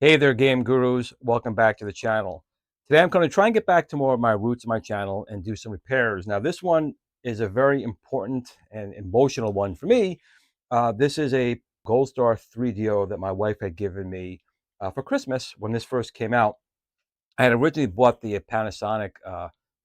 Hey there, game gurus. Welcome back to the channel. Today I'm going to try and get back to more of my roots of my channel and do some repairs. Now, this one is a very important and emotional one for me. This is a Goldstar 3DO that my wife had given me for Christmas when this first came out. I had originally bought the Panasonic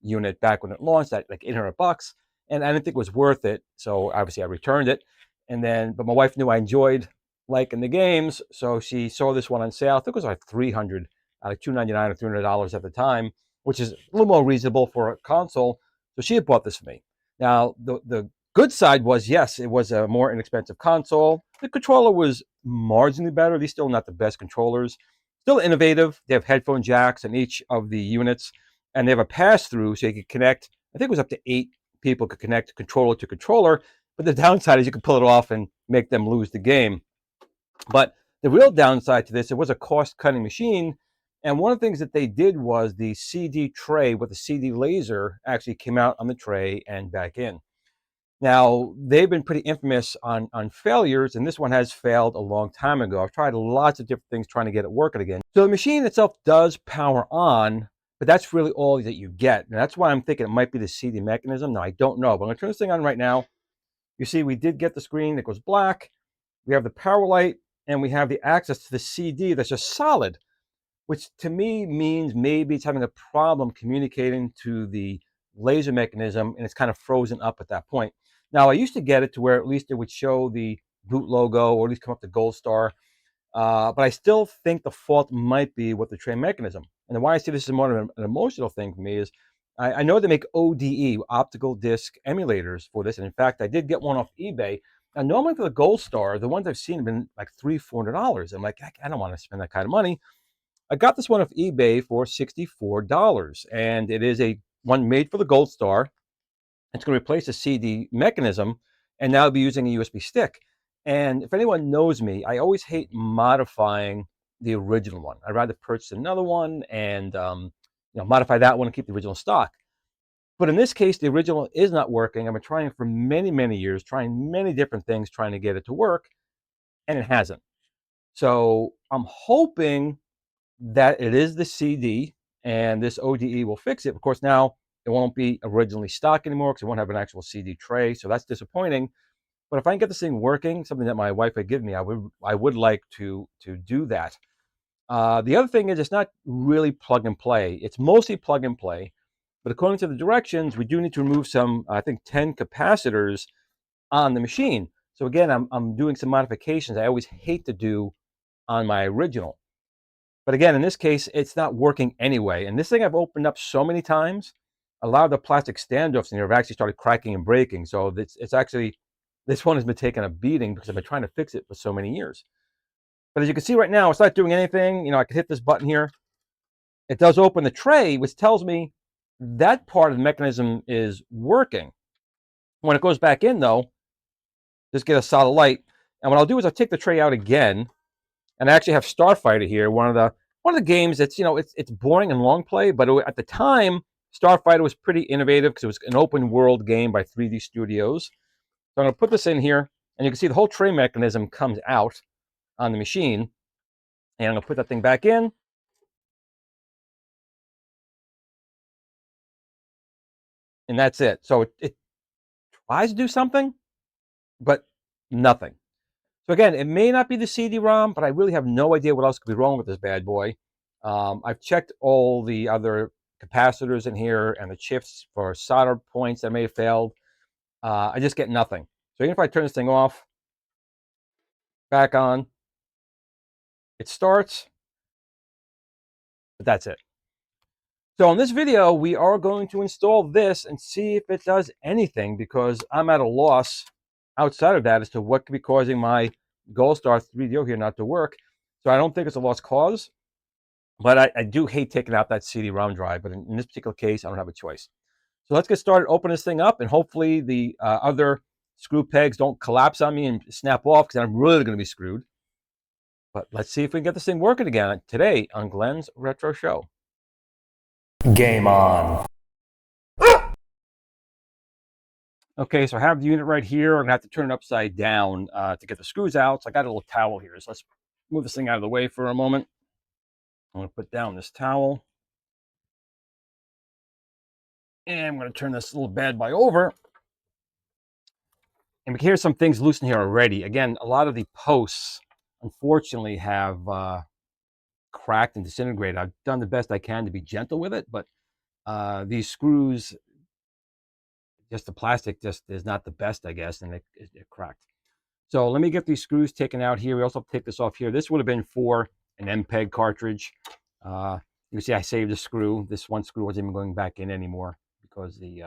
unit back when it launched at like $800, and I didn't think it was worth it. So obviously I returned it. But my wife knew I enjoyed liking the games, so she saw this one on sale. I think it was like 300, like $299 or $300 at the time, which is a little more reasonable for a console. So she had bought this for me. Now the good side was, yes, it was a more inexpensive console. The controller was marginally better. These still not the best controllers. Still innovative. They have headphone jacks in each of the units, and they have a pass-through so you can connect. I think it was up to 8 people could connect controller to controller. But the downside is you can pull it off and make them lose the game. But the real downside to this, it was a cost-cutting machine. And one of the things that they did was the CD tray with the CD laser actually came out on the tray and back in. Now, they've been pretty infamous on failures, and this one has failed a long time ago. I've tried lots of different things trying to get it working again. So the machine itself does power on, but that's really all that you get. And that's why I'm thinking it might be the CD mechanism. Now, I don't know, but I'm going to turn this thing on right now. You see, we did get the screen that goes black. We have the power light, and we have the access to the CD that's just solid, which to me means maybe it's having a problem communicating to the laser mechanism, and it's kind of frozen up at that point. Now, I used to get it to where at least it would show the boot logo or at least come up to Goldstar, but I still think the fault might be with the tray mechanism. And why I say this is more of an emotional thing for me is I know they make ODE, optical disc emulators for this, and in fact, I did get one off eBay. Now, normally for the Goldstar, the ones I've seen have been like $300-$400. I'm like, I don't want to spend that kind of money. I got this one off eBay for $64, and it is a one made for the Goldstar. It's going to replace the CD mechanism, and now I'll be using a USB stick. And if anyone knows me, I always hate modifying the original one. I'd rather purchase another one and modify that one and keep the original stock. But in this case, the original is not working. I've been trying for many, many years, trying many different things, trying to get it to work, and it hasn't. So I'm hoping that it is the CD and this ODE will fix it. Of course, now it won't be originally stock anymore because it won't have an actual CD tray. So that's disappointing. But if I can get this thing working, something that my wife had given me, I would like to do that. The other thing is it's not really plug and play. It's mostly plug and play. But according to the directions, we do need to remove some, I think, 10 capacitors on the machine. So again, I'm doing some modifications I always hate to do on my original. But again, in this case, it's not working anyway. And this thing I've opened up so many times, a lot of the plastic standoffs in here have actually started cracking and breaking. So it's actually, this one has been taking a beating because I've been trying to fix it for so many years. But as you can see right now, it's not doing anything. You know, I could hit this button here. It does open the tray, which tells me that part of the mechanism is working. When it goes back in, though, just get a solid light. And what I'll do is I'll take the tray out again, and I actually have Starfighter here, one of the games that's, it's boring and long play, but at the time, Starfighter was pretty innovative because it was an open world game by 3D Studios. So I'm going to put this in here, and you can see the whole tray mechanism comes out on the machine, and I'm going to put that thing back in. And that's it. So it tries to do something, but nothing. So again, it may not be the CD-ROM, but I really have no idea what else could be wrong with this bad boy. I've checked all the other capacitors in here and the chips for solder points that may have failed. I just get nothing. So even if I turn this thing off, back on, it starts, but that's it. So in this video, we are going to install this and see if it does anything, because I'm at a loss outside of that as to what could be causing my Goldstar 3DO here not to work. So I don't think it's a lost cause, but I do hate taking out that CD-ROM drive. But in this particular case, I don't have a choice. So let's get started, open this thing up, and hopefully the other screw pegs don't collapse on me and snap off, because I'm really going to be screwed. But let's see if we can get this thing working again today on Glenn's Retro Show. Game on. Okay, so I have the unit right here. I'm gonna have to turn it upside down to get the screws out. So I got a little towel here. So let's move this thing out of the way for a moment. I'm going to put down this towel. And I'm going to turn this little bad boy over. And we can hear some things loosen here already. Again, a lot of the posts, unfortunately, have cracked and disintegrated. I've done the best I can to be gentle with it, but these screws, just the plastic just is not the best, I guess, and it cracked. So let me get these screws taken out here. We also have to take this off here. This would have been for an MPEG cartridge. You can see I saved a screw. This one screw wasn't even going back in anymore because the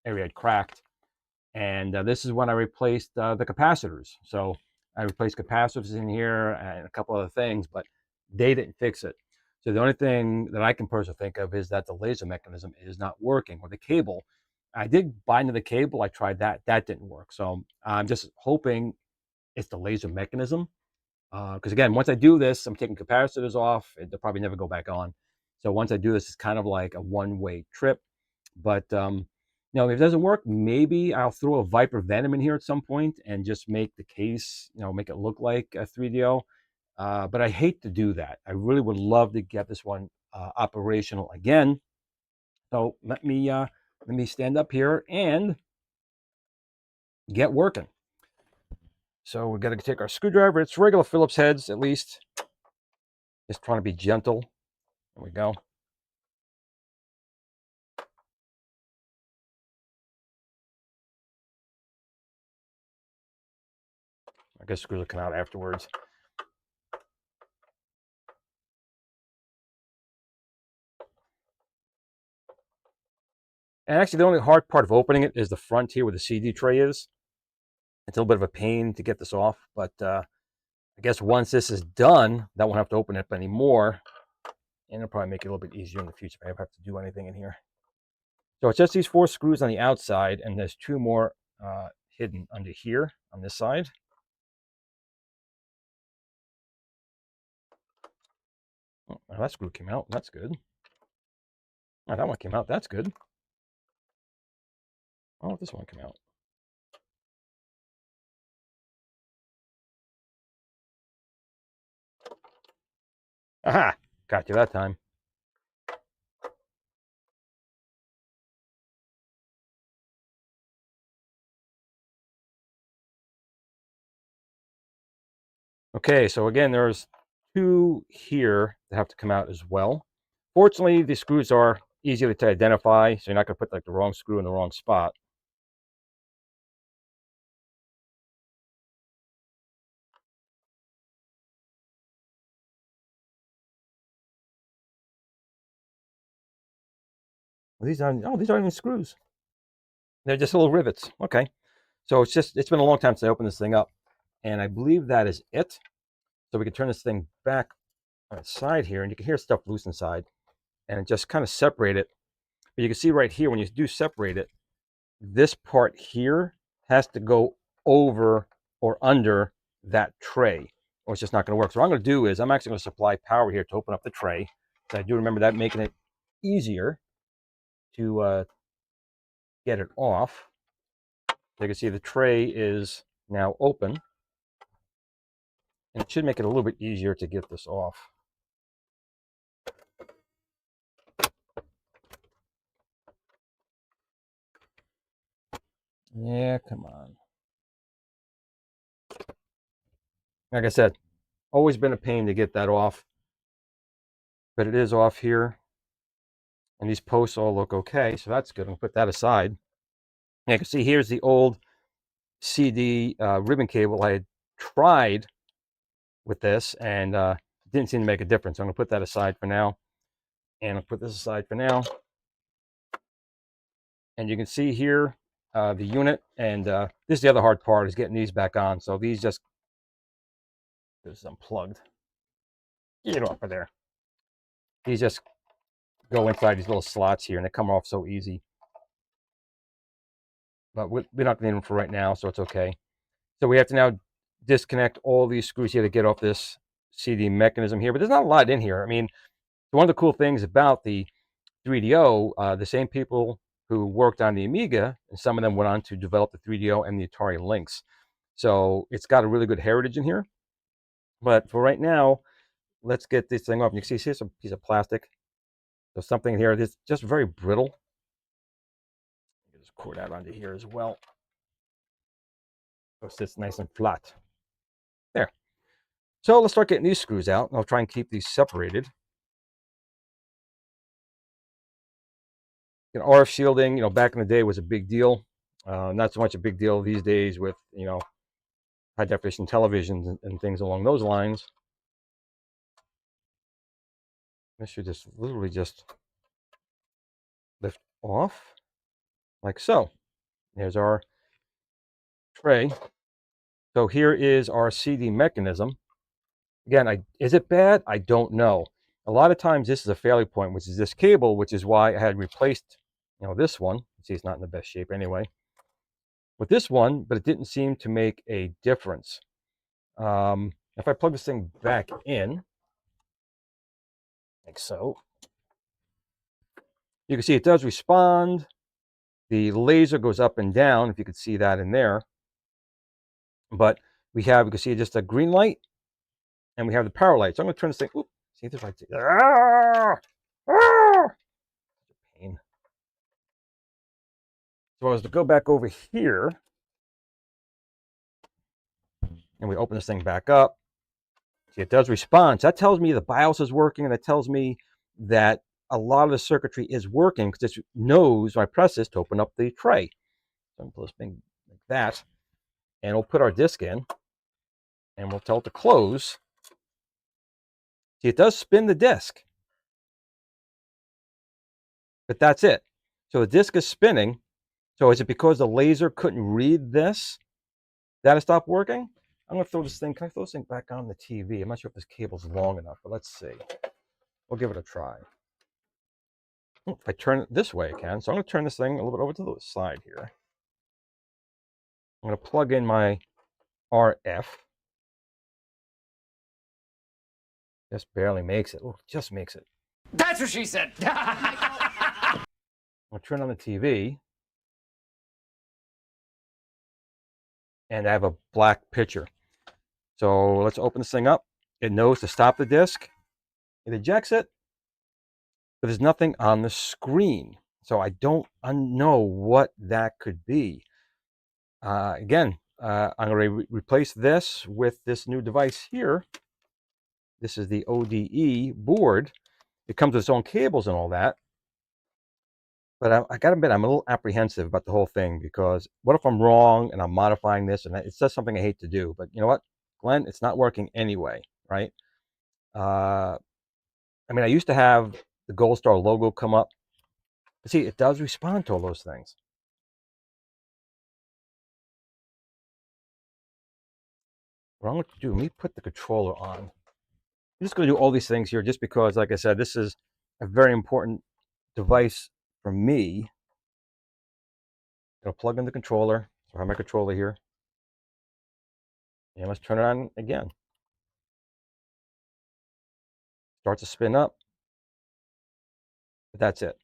area had cracked. And this is when I replaced the capacitors. So I replaced capacitors in here and a couple other things, but they didn't fix it. So the only thing that I can personally think of is that the laser mechanism is not working, or the cable. I did bind to the cable. I tried that. That didn't work. So I'm just hoping it's the laser mechanism. Because again, once I do this, I'm taking capacitors off. They'll probably never go back on. So once I do this, it's kind of like a one-way trip. But if it doesn't work, maybe I'll throw a Viper Venom in here at some point and just make the case, make it look like a 3DO. But I hate to do that. I really would love to get this one operational again. So let me stand up here and get working. So we've got to take our screwdriver. It's regular Phillips heads, at least. Just trying to be gentle. There we go. I guess screws will come out afterwards. And actually, the only hard part of opening it is the front here where the CD tray is. It's a little bit of a pain to get this off, but I guess once this is done, that won't have to open it anymore. And it'll probably make it a little bit easier in the future if I ever have to do anything in here. So it's just these 4 screws on the outside, and there's 2 more hidden under here on this side. Oh, that screw came out. That's good. Oh, that one came out. That's good. Oh, this one came out. Aha! Got you that time. Okay, so again, there's 2 here that have to come out as well. Fortunately, the screws are easy to identify, so you're not going to put like the wrong screw in the wrong spot. Well, these aren't even screws. They're just little rivets. Okay. So it's been a long time since I opened this thing up, and I believe that is it. So we can turn this thing back on its side here, and you can hear stuff loose inside, and just kind of separate it. But you can see right here, when you do separate it, this part here has to go over or under that tray, or it's just not going to work. So what I'm going to do is I'm actually going to supply power here to open up the tray. So I do remember that, making it easier to get it off. You can see the tray is now open, and it should make it a little bit easier to get this off. Yeah, come on. Like I said, always been a pain to get that off, but it is off here. And these posts all look okay, so that's good. I'm gonna put that aside. And you can see here's the old CD ribbon cable I had tried with this, and didn't seem to make a difference. So I'm gonna put that aside for now, and I'll put this aside for now. And you can see here the unit, and this is the other hard part, is getting these back on. So these just unplugged. Get off of there. These just go inside these little slots here, and they come off so easy. But we're not going to need them for right now, so it's okay. So we have to now disconnect all these screws here to get off this CD mechanism here. But there's not a lot in here. I mean, one of the cool things about the 3DO, the same people who worked on the Amiga, and some of them went on to develop the 3DO and the Atari Lynx. So it's got a really good heritage in here. But for right now, let's get this thing off. You can see here's a piece of plastic. There's something here that's just very brittle. Just cord that onto here as well. So it sits nice and flat. There. So let's start getting these screws out. I'll try and keep these separated. RF shielding, back in the day was a big deal. Not so much a big deal these days with, high definition televisions and things along those lines. This should just literally just lift off like so. There's our tray. So here is our CD mechanism. Again, is it bad? I don't know. A lot of times this is a failure point, which is this cable, which is why I had replaced, this one. See, it's not in the best shape anyway. With this one, but it didn't seem to make a difference. If I plug this thing back in, like so, you can see it does respond. The laser goes up and down, if you could see that in there. But you can see just a green light, and we have the power light. So I'm going to turn this thing. Oops, see if this light. Pain. So as to go back over here, and we open this thing back up, see it does respond. So that tells me the BIOS is working, and that tells me that a lot of the circuitry is working because it knows when I press this to open up the tray. So I'm going to put this thing like that, and we'll put our disc in, and we'll tell it to close. See, it does spin the disc, but that's it. So the disc is spinning. So is it because the laser couldn't read this that it stopped working? I'm going to throw this thing. Can I throw this thing back on the TV? I'm not sure if this cable's long enough, but let's see. We'll give it a try. If I turn it this way, I can. So I'm going to turn this thing a little bit over to the side here. I'm going to plug in my RF. Just barely makes it. Oh, just makes it. That's what she said. I'm going to turn on the TV. And I have a black picture. So let's open this thing up. It knows to stop the disc. It ejects it. But there's nothing on the screen. So I don't know what that could be. Again, I'm going to replace this with this new device here. This is the ODE board. It comes with its own cables and all that. But I got to admit, I'm a little apprehensive about the whole thing because what if I'm wrong and I'm modifying this and it's just something I hate to do. But you know what, Glenn, it's not working anyway, right? I mean, I used to have the Goldstar logo come up. But see, it does respond to all those things. What I'm going to do, let me put the controller on. I'm just going to do all these things here just because, like I said, this is a very important device for me. I'm going to plug in the controller. So I have my controller here. And let's turn it on again. Starts to spin up. But that's it.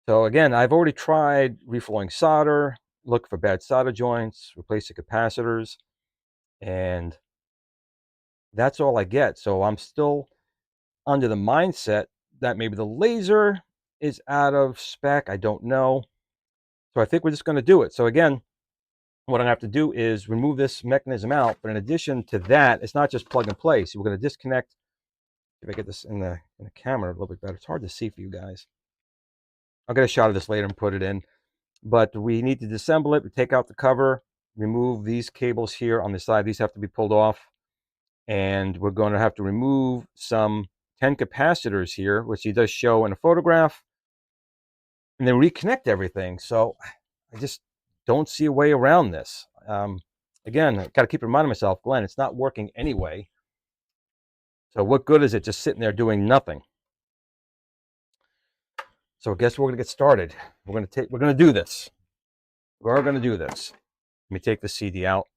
So again, I've already tried reflowing solder, look for bad solder joints, replace the capacitors, and that's all I get. So I'm still under the mindset that maybe the laser is out of spec. I don't know. So I think we're just going to do it. So again, what I'm going to have to do is remove this mechanism out. But in addition to that, it's not just plug and play. So we're going to disconnect. If I get this in the camera a little bit better, it's hard to see for you guys. I'll get a shot of this later and put it in. But we need to disassemble it. We take out the cover, remove these cables here on the side. These have to be pulled off. And we're going to have to remove some 10 capacitors here, which he does show in a photograph, and then reconnect everything. So I just don't see a way around this. Again, I got to keep reminding myself, Glenn, it's not working anyway. So what good is it just sitting there doing nothing? So I guess we're going to get started. We're going to do this. We're going to do this. Let me take the CD out.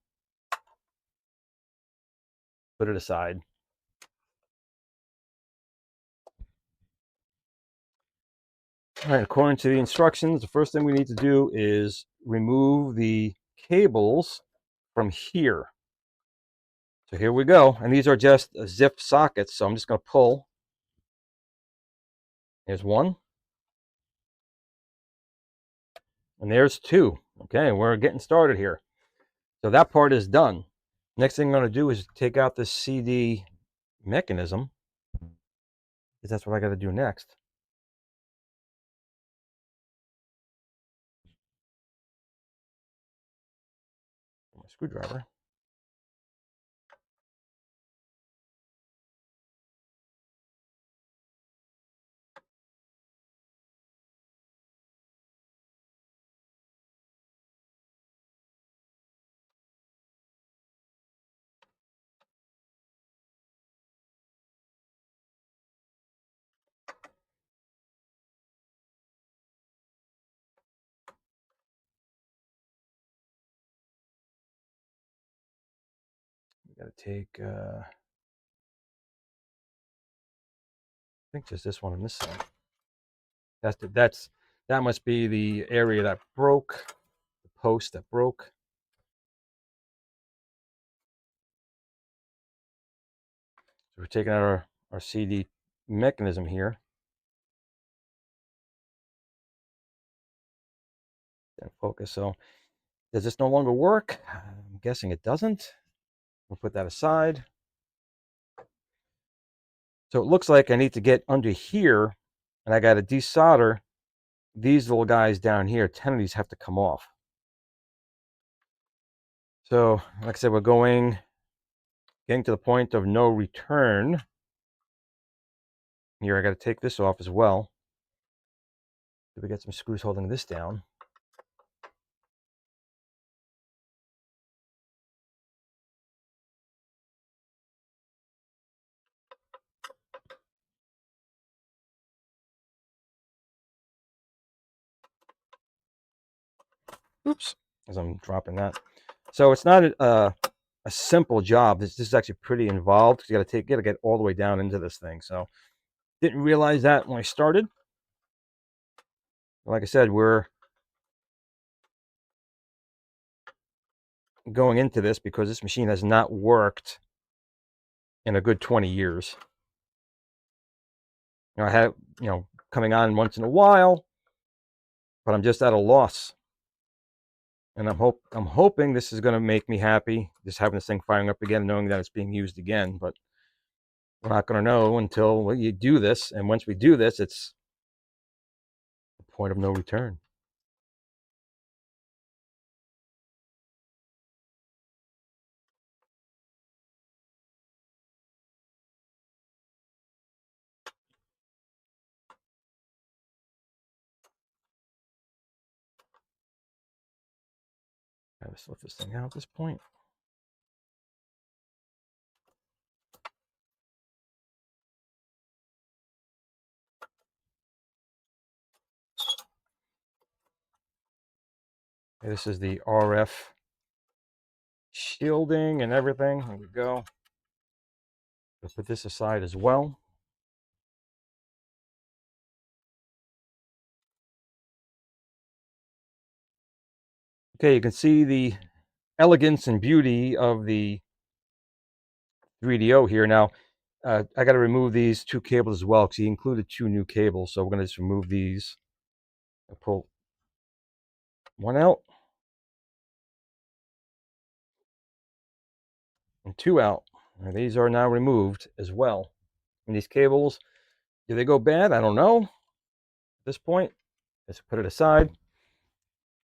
Put it aside. All right, according to the instructions, the first thing we need to do is remove the cables from here. So here we go. And these are just zip sockets. So I'm just going to pull. There's one. And there's two. Okay, we're getting started here. So that part is done. Next thing I'm going to do is take out this CD mechanism, because that's what I got to do next. My screwdriver. We got to take, I think just this one on this side. That must be the area that broke, the post that broke. So we're taking out our CD mechanism here. And focus. So does this no longer work? I'm guessing it doesn't. We'll put that aside. So it looks like I need to get under here, and I got to desolder these little guys down here. 10 of these have to come off. So like I said, we're getting to the point of no return. Here I got to take this off as well. So we got some screws holding this down. Oops, as I'm dropping that. So it's not a simple job. This is actually pretty involved. You got to get all the way down into this thing. So didn't realize that when I started. Like I said, we're going into this because this machine has not worked in a good 20 years. I have, coming on once in a while, but I'm just at a loss. And I'm hoping this is going to make me happy, just having this thing firing up again, knowing that it's being used again. But we're not going to know until you do this. And once we do this, it's the point of no return. I just lift this thing out at this point. This is the RF shielding and everything. There we go. I'll put this aside as well. Okay, you can see the elegance and beauty of the 3DO here. Now, I got to remove these two cables as well because he included two new cables. So we're going to just remove these. I'll pull one out and two out. And these are now removed as well. And these cables, do they go bad? I don't know. At this point, let's put it aside.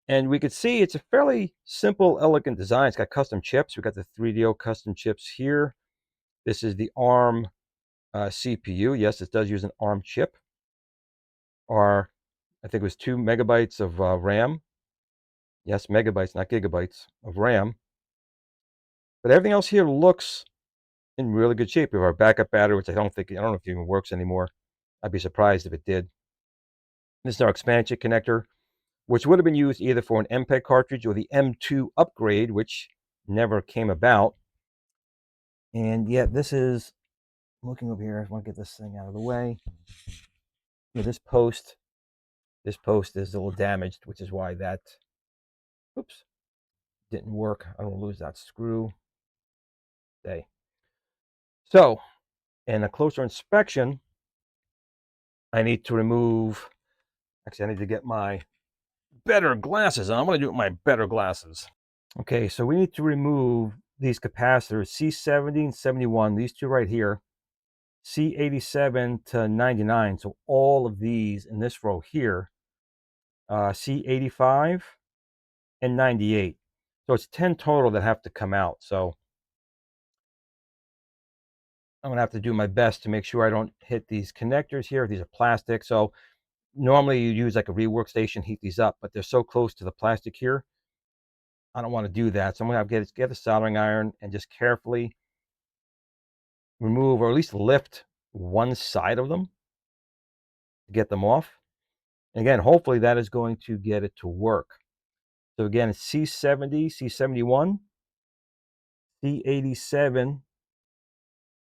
And we could see it's a fairly simple, elegant design. It's got custom chips. We got the 3DO custom chips here. This is the ARM CPU. Yes, it does use an ARM chip. Or I think it was 2 megabytes of RAM. Yes, megabytes, not gigabytes of RAM. But everything else here looks in really good shape. We have our backup battery, which I don't know if it even works anymore. I'd be surprised if it did. This is our expansion connector, which would have been used either for an MPEG cartridge or the M2 upgrade, which never came about. And yet this is, looking over here, I want to get this thing out of the way. This post is a little damaged, which is why that, oops, Didn't work. I don't lose that screw. Stay. So, in a closer inspection, I need to remove, actually, I need to get my better glasses on. I'm going to do it with my better glasses. Okay, so we need to remove these capacitors, C70 and 71, these two right here, C87 to 99. So all of these in this row here, C85 and 98. So it's 10 total that have to come out. So I'm gonna have to do my best to make sure I don't hit these connectors here. These are plastic. So normally you use like a rework station, heat these up, but they're so close to the plastic here. I don't want to do that. So I'm gonna have to get the soldering iron and just carefully remove, or at least lift one side of them to get them off. And again, hopefully that is going to get it to work. So again, it's C70, C71, C87.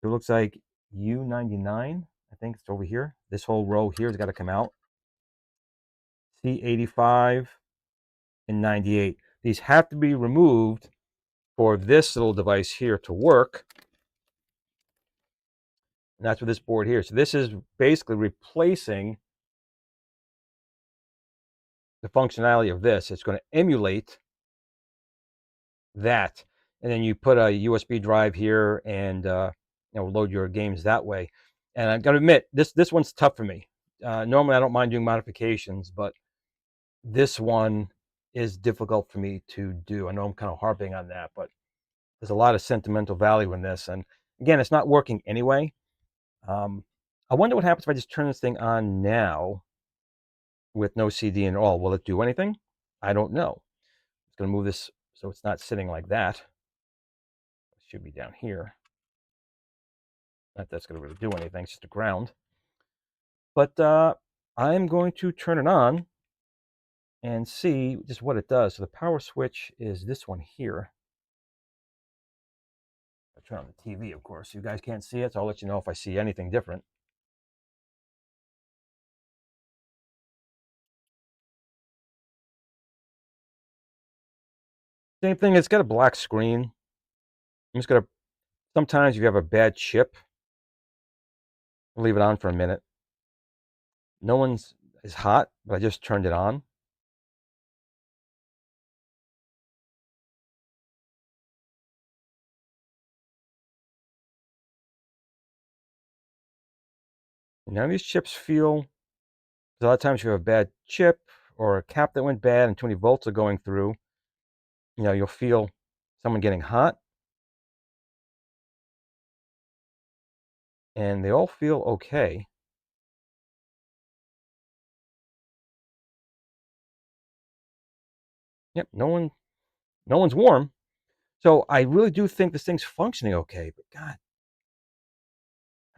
It looks like U99. I think it's over here. This whole row here has got to come out. C85 and 98. These have to be removed for this little device here to work. And that's what this board here. So this is basically replacing the functionality of this. It's going to emulate that. And then you put a USB drive here and load your games that way. And I've got to admit, this one's tough for me. Normally I don't mind doing modifications, but this one is difficult for me to do. I know I'm kind of harping on that, but there's a lot of sentimental value in this. And again, it's not working anyway. I wonder what happens if I just turn this thing on now with no CD at all. Will it do anything? I don't know. It's going to move this so it's not sitting like that. It should be down here. Not that's going to really do anything. It's just a ground. But I'm going to turn it on and see just what it does. So the power switch is this one here. I'll turn on the TV, of course. You guys can't see it, so I'll let you know if I see anything different. Same thing, it's got a black screen. I'm just going to, sometimes if you have a bad chip, leave it on for a minute. No one's is hot, but I just turned it on. None of these chips feel, a lot of times you have a bad chip or a cap that went bad and too many volts are going through, you'll feel someone getting hot. And they all feel okay. Yep, no one's warm. So I really do think this thing's functioning okay, but God,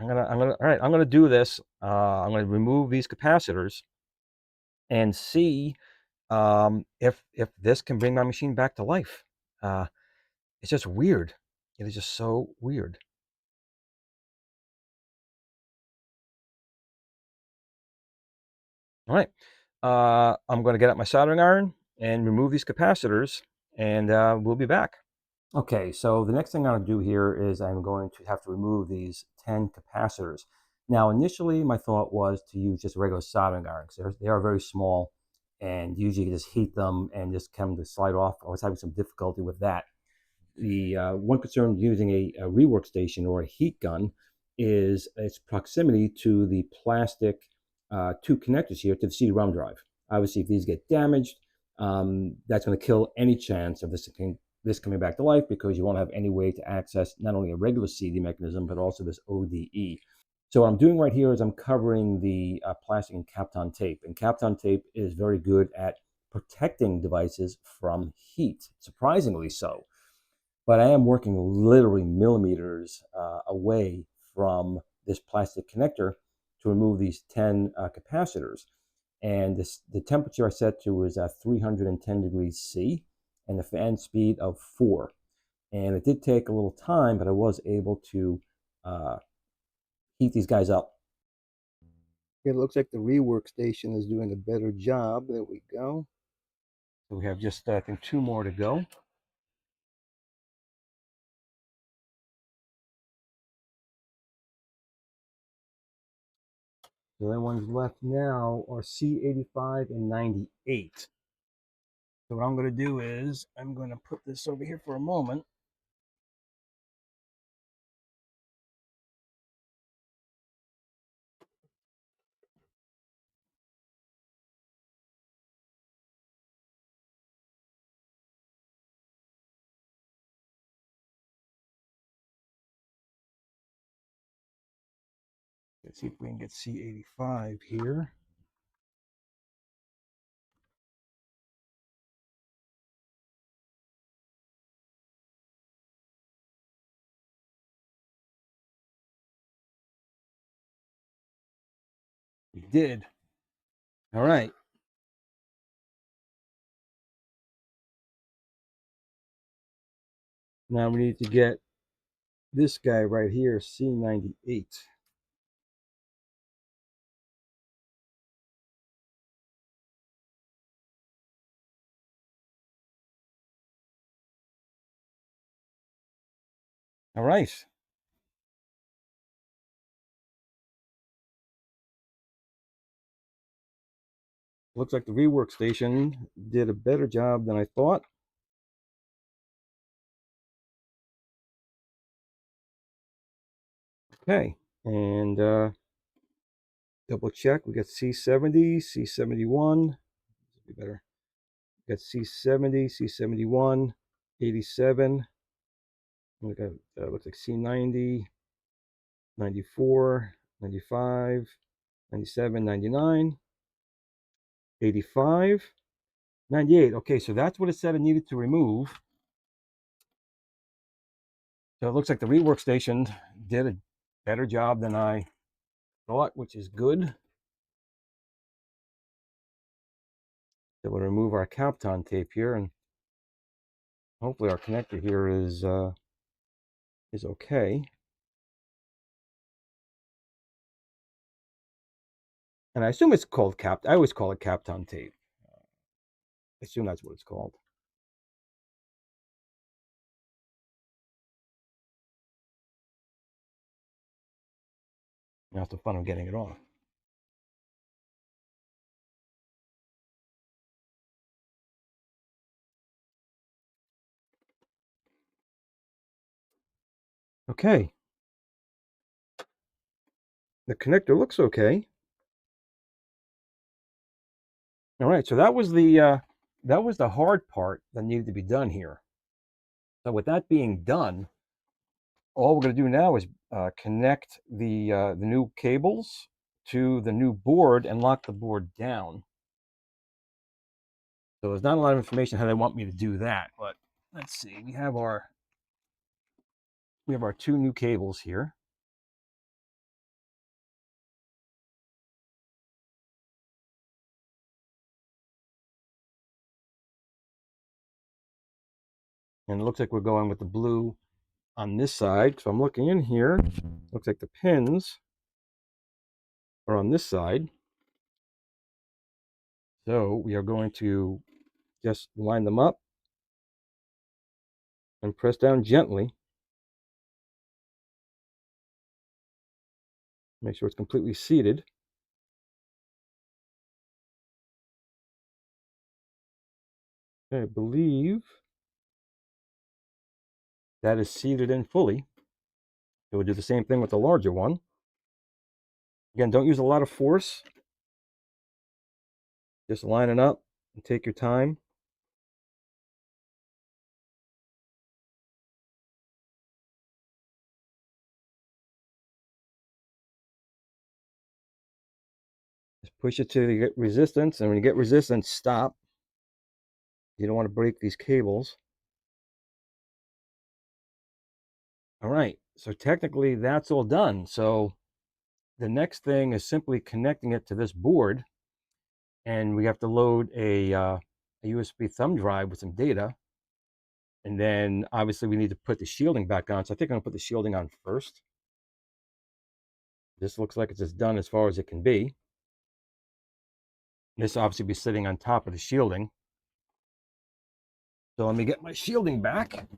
all right, I'm gonna do this. I'm gonna remove these capacitors and see if this can bring my machine back to life. It's just weird. It is just so weird. All right, I'm going to get out my soldering iron and remove these capacitors, and we'll be back. Okay, so the next thing I'm going to do here is I'm going to have to remove these 10 capacitors. Now, initially, my thought was to use just a regular soldering iron because they are very small, and usually you just heat them and just come to slide off. I was having some difficulty with that. The one concern using a rework station or a heat gun is its proximity to the plastic two connectors here to the CD-ROM drive. Obviously, if these get damaged, that's going to kill any chance of this coming back to life because you won't have any way to access not only a regular CD mechanism, but also this ODE. So what I'm doing right here is I'm covering the plastic in Kapton tape. And Kapton tape is very good at protecting devices from heat, surprisingly so. But I am working literally millimeters away from this plastic connector to remove these 10 capacitors. And the temperature I set to was 310 degrees C and the fan speed of 4. And it did take a little time, but I was able to heat these guys up. It looks like the rework station is doing a better job. There we go. So we have just, I think, 2 more to go. The only ones left now are C85 and 98. So what I'm going to do is I'm going to put this over here for a moment. Let's see if we can get C85 here. We did. All right. Now we need to get this guy right here, C98. All right. Looks like the rework station did a better job than I thought. Okay, and double check. We got C70, C71. Be better. We got C70, C71, 87. We got looks like C90, 94, 95, 97, 99, 85, 98. Okay, so that's what it said it needed to remove. So it looks like the rework station did a better job than I thought, which is good. So we'll remove our Kapton tape here, and hopefully our connector here is okay. And I assume it's called I always call it Kapton tape. I assume that's what it's called. That's the fun of getting it off. Okay. The connector looks okay. All right, so that was the hard part that needed to be done here. So with that being done, all we're going to do now is connect the new cables to the new board and lock the board down. So there's not a lot of information how they want me to do that, but let's see. We have our two new cables here. And it looks like we're going with the blue on this side. So I'm looking in here. Looks like the pins are on this side. So we are going to just line them up and press down gently. Make sure it's completely seated. I believe that is seated in fully. So we'll do the same thing with the larger one. Again, don't use a lot of force. Just line it up and take your time. Just push it till you get resistance, and when you get resistance, stop. You don't want to break these cables. All right, so technically that's all done. So the next thing is simply connecting it to this board, and we have to load a USB thumb drive with some data. And then obviously we need to put the shielding back on. So I think I'm gonna put the shielding on first. This looks like it's as done as far as it can be. This will obviously be sitting on top of the shielding. So let me get my shielding back.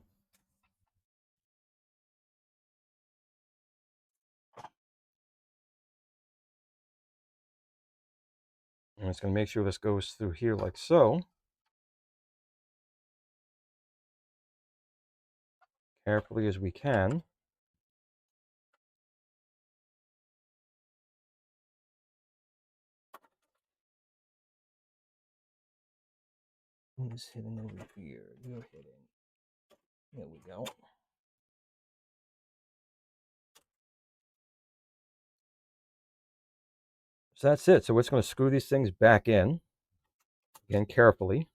I'm just going to make sure this goes through here like so. Carefully as we can. Who's hitting over here? You're hitting. There we go. So that's it. So we're just going to screw these things back in, again, carefully.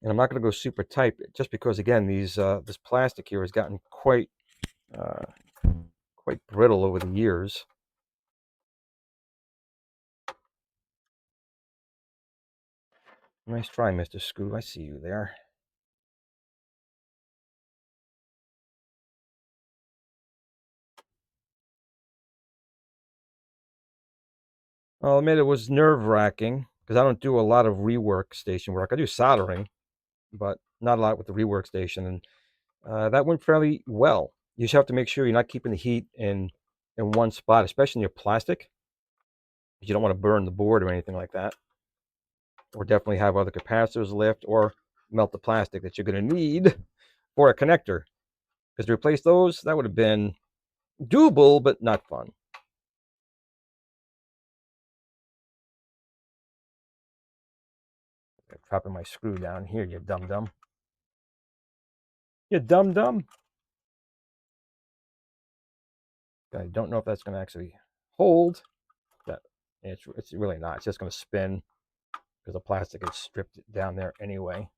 And I'm not going to go super tight, just because, again, this plastic here has gotten quite brittle over the years. Nice try, Mr. Screw. I see you there. I'll admit it was nerve-wracking, because I don't do a lot of rework station work. I do soldering, but not a lot with the rework station. And that went fairly well. You just have to make sure you're not keeping the heat in one spot, especially in your plastic. You don't want to burn the board or anything like that. Or definitely have other capacitors lift or melt the plastic that you're going to need for a connector. Because to replace those, that would have been doable, but not fun. I'm dropping my screw down here, you dum-dum. You dum-dum. I don't know if that's going to actually hold. It's really not. It's just going to spin because the plastic is stripped down there anyway.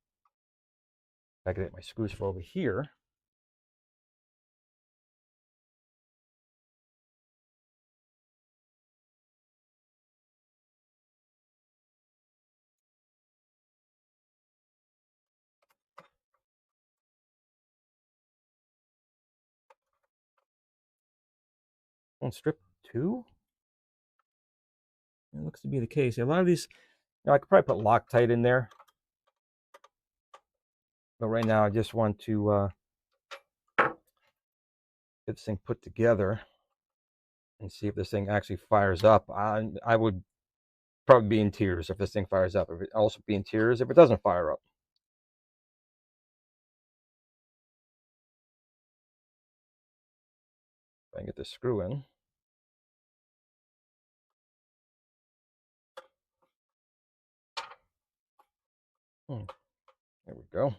I can get my screws for over here. On strip 2? It looks to be the case. A lot of these, I could probably put Loctite in there. But right now I just want to get this thing put together and see if this thing actually fires up. I would probably be in tears if this thing fires up. If it also be in tears if it doesn't fire up. If I can get this screw in. There we go.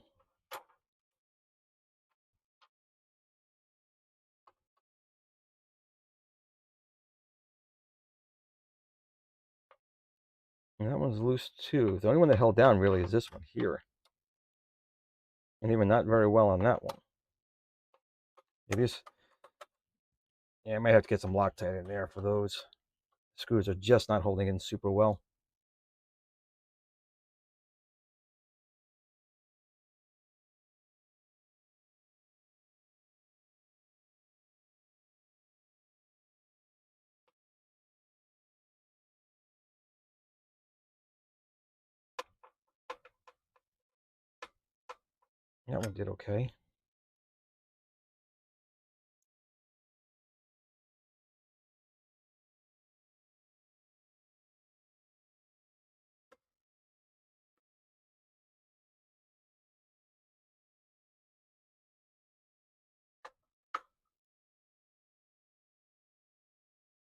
And that one's loose too. The only one that held down really is this one here. And even not very well on that one. It is. Yeah, I might have to get some Loctite in there for those. Screws are just not holding in super well. That one did okay.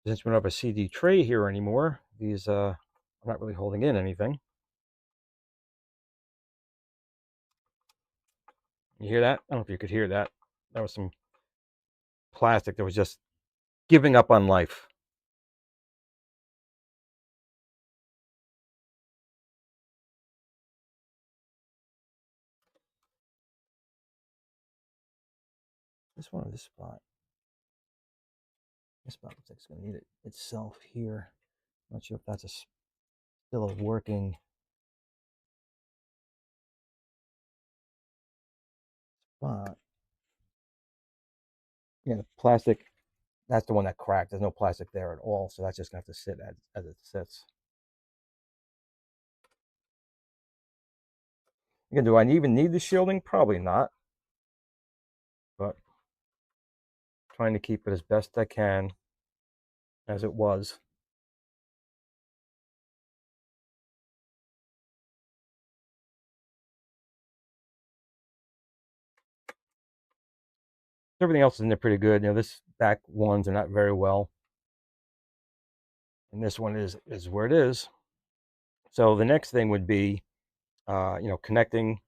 Since we don't have a CD tray here anymore, these are not really holding in anything. You hear that? I don't know if you could hear that. That was some plastic that was just giving up on life. This one or this spot? This spot looks like it's going to need it itself here. Not sure if that's still a working spot. Yeah, the plastic, that's the one that cracked. There's no plastic there at all, so that's just going to have to sit as it sits. Again, do I even need the shielding? Probably not. But trying to keep it as best I can as it was. Everything else is in there pretty good. This back ones are not very well, and this one is where it is. So the next thing would be, connecting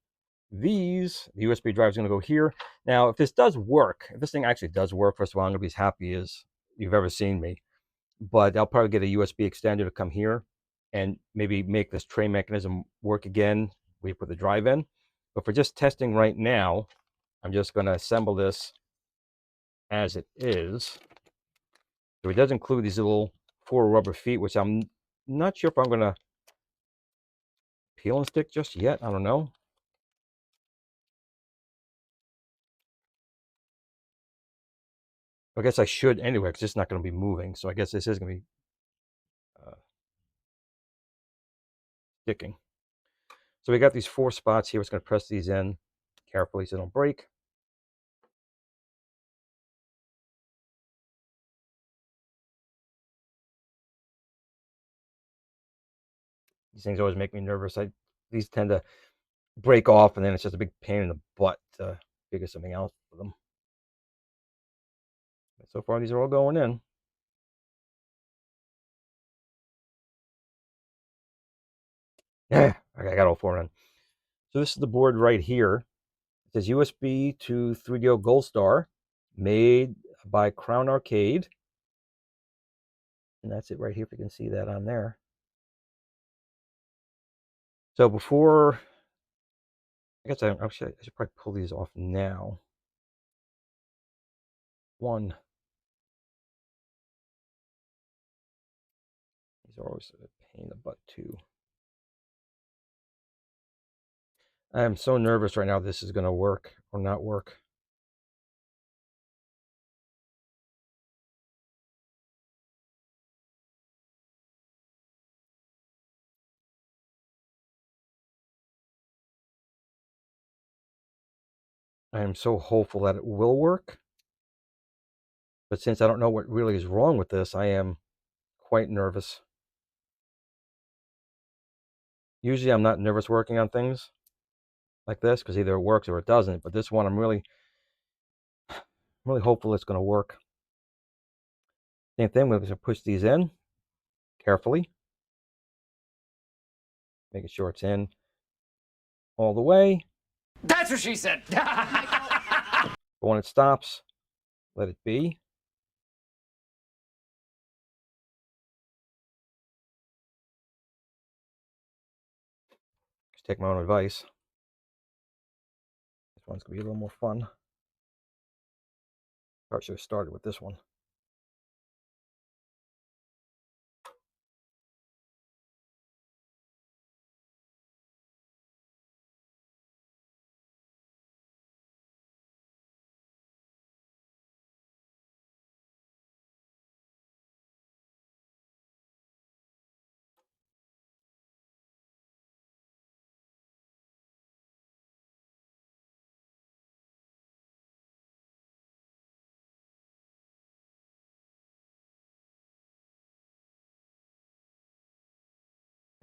these. The USB drive is going to go here. Now, if this does work, if this thing actually does work, first of all, I'm going to be as happy as you've ever seen me. But I'll probably get a USB extender to come here and maybe make this tray mechanism work again. We put the drive in. But for just testing right now, I'm just going to assemble this as it is. So it does include these little 4 rubber feet, which I'm not sure if I'm going to peel and stick just yet. I don't know. I guess I should anyway, because it's not going to be moving. So I guess this is going to be sticking. So we got these 4 spots here. We're just going to press these in carefully so they don't break. These things always make me nervous. These tend to break off, and then it's just a big pain in the butt to figure something out for them. But so far, these are all going in. Yeah, okay, I got all 4 in. So this is the board right here. It says USB to 3DO Goldstar, made by Crown Arcade. And that's it right here, if you can see that on there. So before, I guess I should probably pull these off now. These are always a pain in the butt too. I am so nervous right now this is going to work or not work. I am so hopeful that it will work. But since I don't know what really is wrong with this, I am quite nervous. Usually I'm not nervous working on things like this because either it works or it doesn't. But this one I'm really hopeful it's going to work. Same thing, we're going to push these in carefully, making sure it's in all the way. That's what she said. But when it stops, let it be. Just take my own advice. This one's going to be a little more fun. I should have started with this one.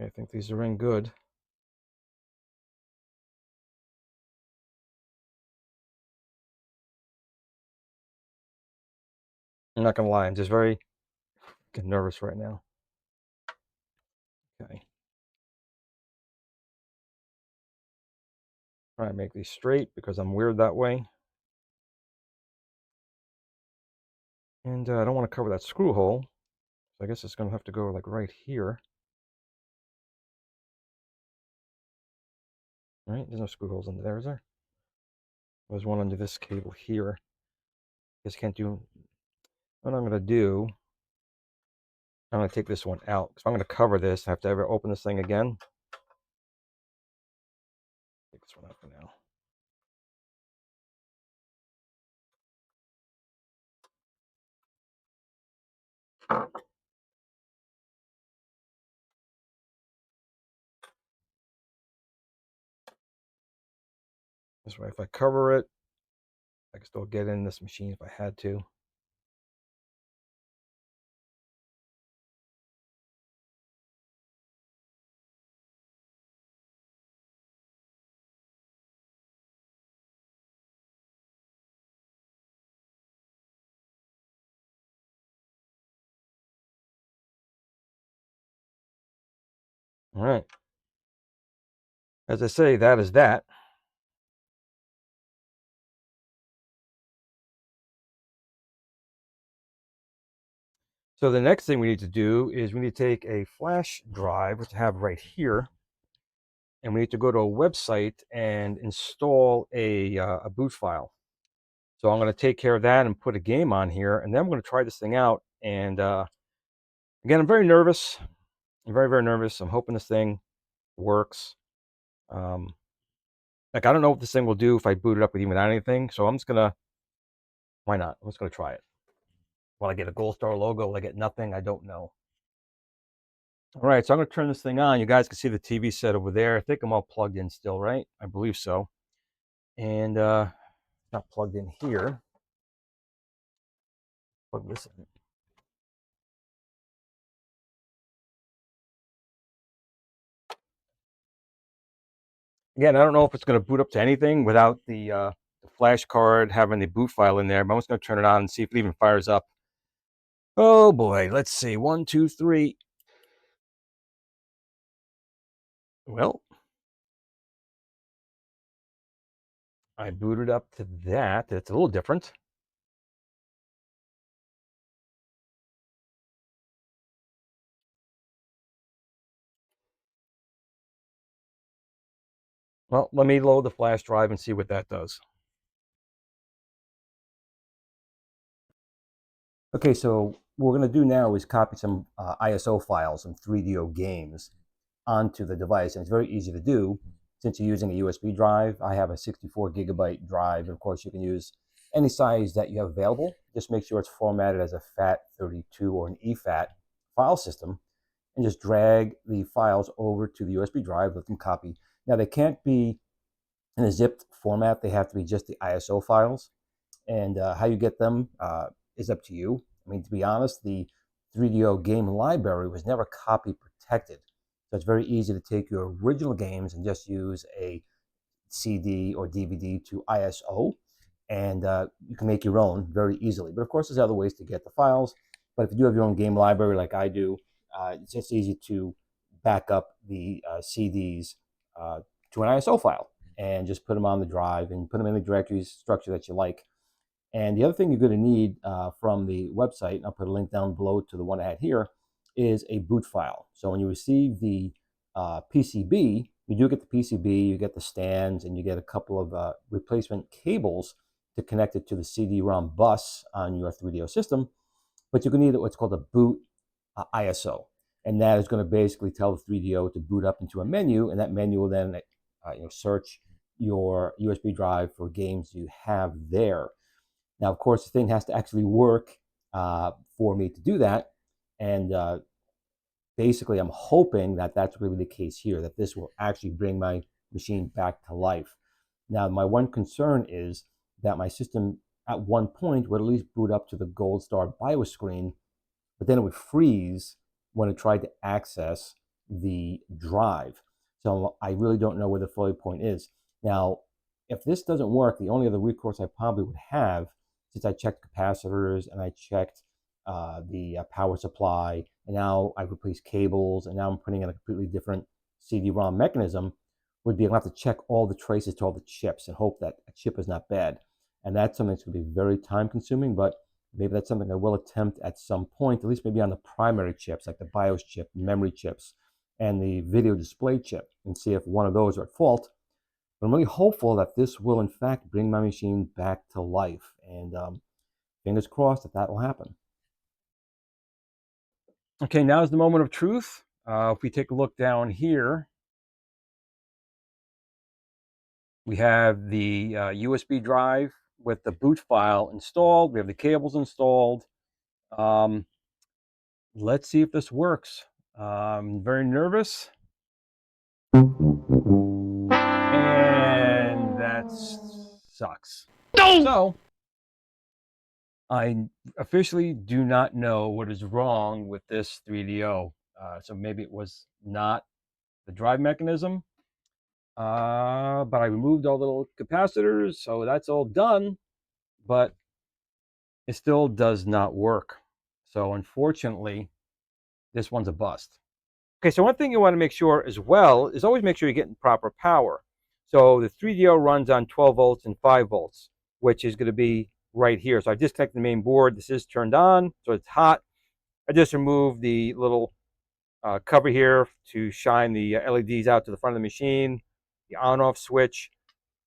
I think these are in good. I'm not going to lie, I'm just very nervous right now. Okay. Try and make these straight because I'm weird that way. And I don't want to cover that screw hole. So I guess it's going to have to go like right here. Right? There's no screw holes under there, is there? There's one under this cable here. Just can't do. What I'm going to do, I'm going to take this one out. Because I'm going to cover this. I have to ever open this thing again. Take this one out for now. This way, if I cover it, I can still get in this machine if I had to. All right. As I say, that is that. So the next thing we need to do is we need to take a flash drive, which I have right here, and we need to go to a website and install a boot file. So I'm going to take care of that and put a game on here, and then I'm going to try this thing out. And again, I'm very nervous. I'm very, very nervous. I'm hoping this thing works. Um, like, I don't know what this thing will do if I boot it up with even without anything. So I'm just going to, why not? I'm just going to try it. Will I get a Goldstar logo? Will I get nothing? I don't know. All right, so I'm going to turn this thing on. You guys can see the TV set over there. I think I'm all plugged in still, right? I believe so. And not plugged in here. Plug this in. Again, I don't know if it's going to boot up to anything without the flash card having the boot file in there, but I'm just going to turn it on and see if it even fires up. Oh boy, let's see. 1, 2, 3. Well, I booted up to that. It's a little different. Well, let me load the flash drive and see what that does. Okay, so what we're going to do now is copy some ISO files, some 3DO games onto the device. And it's very easy to do since you're using a USB drive. I have a 64 gigabyte drive. Of course, you can use any size that you have available. Just make sure it's formatted as a FAT32 or an EFAT file system, and just drag the files over to the USB drive, let them copy. Now, they can't be in a zipped format. They have to be just the ISO files. And how you get them is up to you. I mean, to be honest, the 3DO game library was never copy protected. So it's very easy to take your original games and just use a CD or DVD to ISO, and you can make your own very easily. But of course, there's other ways to get the files. But if you do have your own game library like I do, it's just easy to back up the CDs to an ISO file and just put them on the drive and put them in the directory structure that you like. And the other thing you're going to need from the website, and I'll put a link down below to the one I had here, is a boot file. So when you receive the PCB, you do get the PCB, you get the stands, and you get a couple of replacement cables to connect it to the CD-ROM bus on your 3DO system. But you can need what's called a boot ISO. And that is going to basically tell the 3DO to boot up into a menu, and that menu will then search your USB drive for games you have there. Now, of course, the thing has to actually work for me to do that. And basically, I'm hoping that that's really the case here, that this will actually bring my machine back to life. Now, my one concern is that my system at one point would at least boot up to the Goldstar BIOS screen, but then it would freeze when it tried to access the drive. So I really don't know where the failure point is. Now, if this doesn't work, the only other recourse I probably would have, since I checked capacitors and I checked the power supply, and now I've replaced cables, and now I'm putting in a completely different CD-ROM mechanism, would be I'll have to check all the traces to all the chips and hope that a chip is not bad. And that's something that's going to be very time consuming, but maybe that's something I will attempt at some point, at least maybe on the primary chips, like the BIOS chip, memory chips, and the video display chip, and see if one of those are at fault. But I'm really hopeful that this will, in fact, bring my machine back to life. And fingers crossed that that will happen. Okay, now is the moment of truth. If we take a look down here, we have the USB drive with the boot file installed. We have the cables installed. Let's see if this works. I'm very nervous. And that sucks. No! So, I officially do not know what is wrong with this 3DO. So maybe it was not the drive mechanism. But I removed all the little capacitors, so that's all done. But it still does not work. So unfortunately, this one's a bust. Okay, so one thing you want to make sure as well is always make sure you're getting proper power. So the 3DO runs on 12 volts and 5 volts, which is going to be right here. So I disconnected the main board. This is turned on, so it's hot. I just removed the little cover here to shine the LEDs out to the front of the machine, the on-off switch,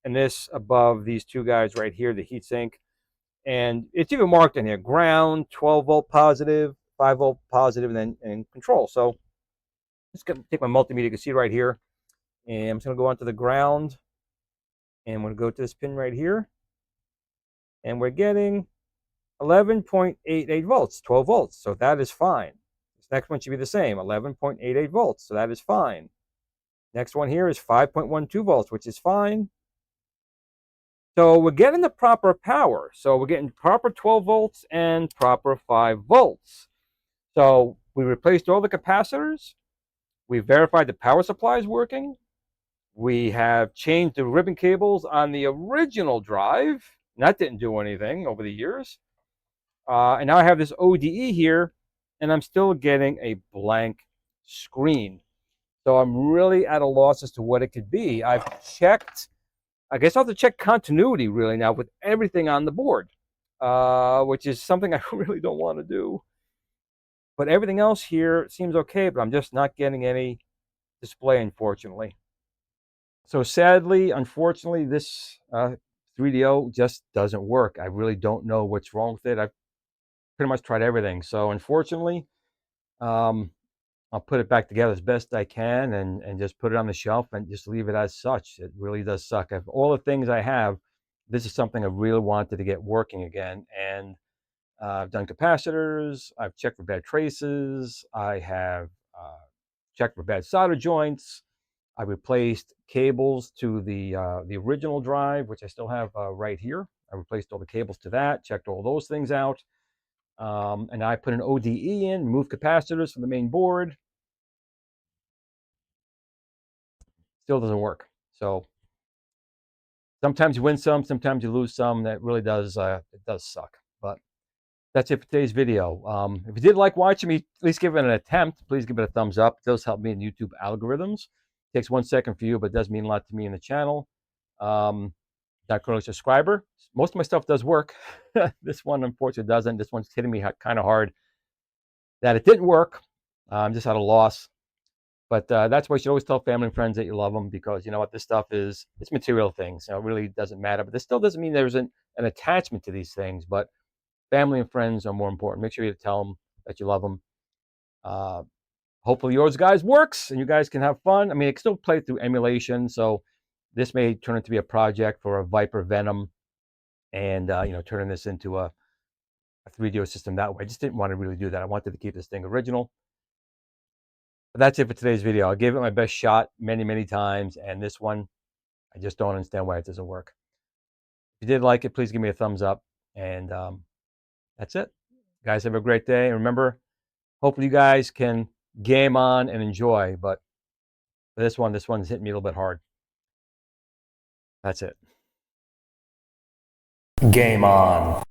and this above these two guys right here, the heatsink. And it's even marked in here, ground, 12 volt positive, 5 volt positive, and then control. So just gonna take my multimeter, you can see right here, and I'm just gonna go onto the ground, and I'm gonna go to this pin right here, and we're getting 11.88 volts, 12 volts, so that is fine. This next one should be the same, 11.88 volts, so that is fine. Next one here is 5.12 volts, which is fine. So we're getting the proper power. So we're getting proper 12 volts and proper 5 volts. So we replaced all the capacitors. We verified the power supply is working. We have changed the ribbon cables on the original drive. And that didn't do anything over the years. And now I have this ODE here, and I'm still getting a blank screen. So I'm really at a loss as to what it could be. I've checked, I guess I'll have to check continuity really now with everything on the board, which is something I really don't want to do. But everything else here seems okay, but I'm just not getting any display, unfortunately. So sadly, unfortunately, this 3DO just doesn't work. I really don't know what's wrong with it. I've pretty much tried everything. So unfortunately, I'll put it back together as best I can and just put it on the shelf and just leave it as such. It really does suck. Of all the things I have, this is something I really wanted to get working again. And I've done capacitors. I've checked for bad traces. I have checked for bad solder joints. I replaced cables to the original drive, which I still have right here. I replaced all the cables to that, checked all those things out. And I put an ODE in, removed capacitors from the main board. Still doesn't work. So sometimes you win some, sometimes you lose some. That really does it does suck. But that's it for today's video. If you did like watching me, at least give it an attempt. Please give it a thumbs up. It does help me in YouTube algorithms. It takes 1 second for you, but it does mean a lot to me in the channel. Not currently a subscriber. Most of my stuff does work. This one, unfortunately, doesn't. This one's hitting me kind of hard that it didn't work. I'm just at a loss. But that's why you should always tell family and friends that you love them, because you know what, this stuff is, it's material things. You know, it really doesn't matter. But this still doesn't mean there's an attachment to these things. But family and friends are more important. Make sure you tell them that you love them. Hopefully yours guys works and you guys can have fun. I mean, it can still play through emulation. So this may turn into be a project for a Viper Venom, and you know, turning this into a 3DO system that way. I just didn't want to really do that. I wanted to keep this thing original. But that's it for today's video. I gave it my best shot many times, and this one, I just don't understand why it doesn't work. If you did like it, please give me a thumbs up, and that's it. Guys, have a great day. And remember, hopefully you guys can game on and enjoy, but for this one's hitting me a little bit hard. That's it. Game on.